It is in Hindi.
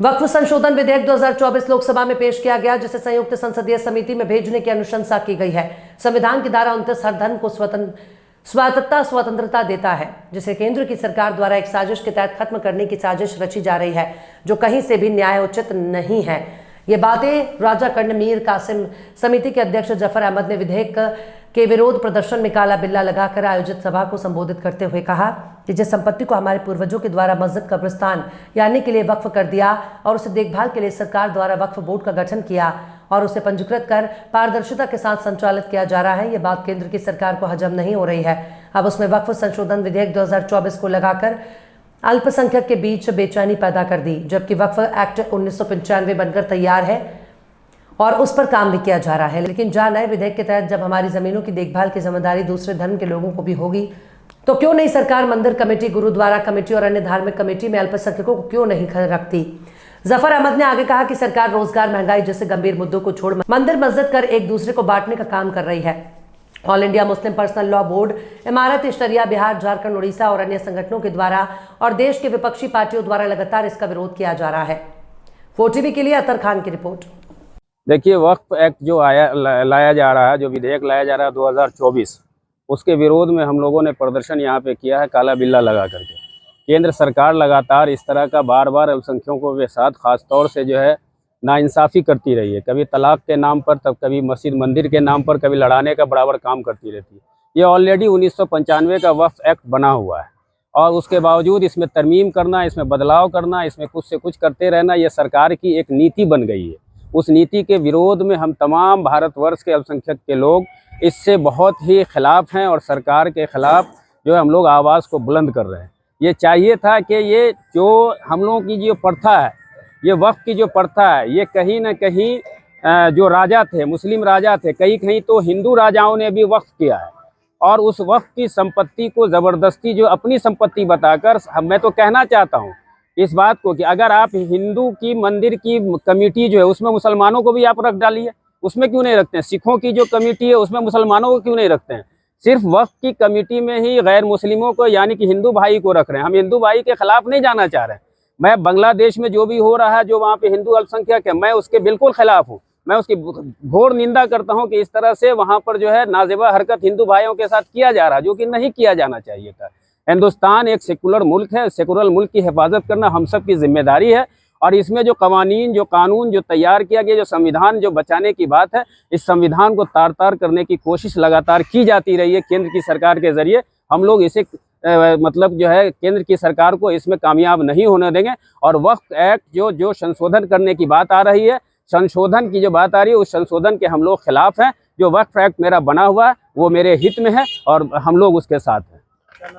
वक्फ संशोधन विधेयक 2024 लोकसभा में पेश किया गया, जिसे संयुक्त संसदीय समिति में भेजने की अनुशंसा की गई है। संविधान की धारा 29 हर धर्म को स्वतंत्रता देता है, जिसे केंद्र की सरकार द्वारा एक साजिश के तहत खत्म करने की साजिश रची जा रही है, जो कहीं से भी न्यायोचित नहीं है। ये बातें राजा कंड मीर कासिम समिति के अध्यक्ष जफर अहमद ने विधेयक के विरोध प्रदर्शन में काला बिल्ला लगाकर आयोजित सभा को संबोधित करते हुए कहा कि जिस संपत्ति को हमारे पूर्वजों के द्वारा मस्जिद, कब्रिस्तान यानी के लिए वक्फ कर दिया और उसे देखभाल के लिए सरकार द्वारा वक्फ बोर्ड का गठन किया और उसे पंजीकृत कर पारदर्शिता के साथ संचालित किया जा रहा है, ये बात केंद्र की सरकार को हजम नहीं हो रही है। अब उसमें वक्फ संशोधन विधेयक 2024 को लगाकर अल्पसंख्यक के बीच बेचैनी पैदा कर दी, जबकि वक्फ एक्ट 1995 बनकर तैयार है और उस पर काम भी किया जा रहा है। लेकिन जहां नए विधेयक के तहत जब हमारी जमीनों की देखभाल की जिम्मेदारी दूसरे धर्म के लोगों को भी होगी, तो क्यों नहीं सरकार मंदिर कमेटी, गुरुद्वारा कमेटी और अन्य धार्मिक कमेटी में अल्पसंख्यकों को क्यों नहीं रखती। जफर अहमद ने आगे कहा कि सरकार रोजगार, महंगाई जैसे गंभीर मुद्दों को छोड़ मंदिर मस्जिद कर एक दूसरे को बांटने का काम कर रही है। All India Muslim personal law board, इमारत शरिया, बिहार, झारखंड, उड़ीसा और अन्य संगठनों के द्वारा और देश के विपक्षी पार्टियों द्वारा लगातार इसका विरोध किया जा रहा है। 4TV के लिए अतर खान की रिपोर्ट। देखिए, वक्फ एक्ट जो लाया जा रहा है, जो विधेयक लाया जा रहा है 2024, उसके विरोध में हम लोगों ने प्रदर्शन यहाँ पे किया है काला बिल्ला लगा करके। केंद्र सरकार लगातार इस तरह का बार बार अल्पसंख्यकों के साथ खास तौर से जो है नाइंसाफ़ी करती रही है। कभी तलाक के नाम पर, तब कभी मस्जिद मंदिर के नाम पर, कभी लड़ाने का बराबर काम करती रहती है। ये ऑलरेडी 1995 का वक्फ एक्ट बना हुआ है और उसके बावजूद इसमें तरमीम करना, इसमें बदलाव करना, इसमें कुछ से कुछ करते रहना, ये सरकार की एक नीति बन गई है। उस नीति के विरोध में हम तमाम भारतवर्ष के अल्पसंख्यक के लोग इससे बहुत ही खिलाफ हैं और सरकार के खिलाफ जो है हम लोग आवाज़ को बुलंद कर रहे हैं। ये चाहिए था कि ये जो हम लोगों की जो प्रथा है, ये वक्फ की जो प्रथा है, ये कहीं ना कहीं जो राजा थे, मुस्लिम राजा थे, कहीं कहीं तो हिंदू राजाओं ने भी वक्फ किया है और उस वक्फ की संपत्ति को ज़बरदस्ती जो अपनी संपत्ति बताकर, मैं तो कहना चाहता हूँ इस बात को कि अगर आप हिंदू की मंदिर की कमेटी जो है उसमें मुसलमानों को भी आप रख डालिए, उसमें क्यों नहीं रखते हैं। सिखों की जो कमेटी है उसमें मुसलमानों को क्यों नहीं रखते हैं। सिर्फ वक्फ की कमेटी में ही गैर मुस्लिमों को यानी कि हिंदू भाई को रख रहे हैं। हम हिंदू भाई के खिलाफ नहीं जाना चाह रहे हैं। मैं बांग्लादेश में जो भी हो रहा है, जो वहाँ पे हिंदू अल्पसंख्यक है, मैं उसके बिल्कुल खिलाफ हूँ। मैं उसकी घोर निंदा करता हूँ कि इस तरह से वहाँ पर जो है नाजेबा हरकत हिंदू भाइयों के साथ किया जा रहा है, जो कि नहीं किया जाना चाहिए था। हिंदुस्तान एक सेकुलर मुल्क है, सेकुलर मुल्क की हिफाजत करना हम सब की जिम्मेदारी है और इसमें जो कवानीन, जो कानून जो तैयार किया गया, जो संविधान जो बचाने की बात है, इस संविधान को तार तार करने की कोशिश लगातार की जाती रही है केंद्र की सरकार के जरिए। हम लोग इसे मतलब जो है केंद्र की सरकार को इसमें कामयाब नहीं होने देंगे और वक्फ एक्ट जो संशोधन करने की बात आ रही है, संशोधन की जो बात आ रही है, उस संशोधन के हम लोग खिलाफ हैं। जो वक्फ एक्ट मेरा बना हुआ है वो मेरे हित में है और हम लोग उसके साथ हैं।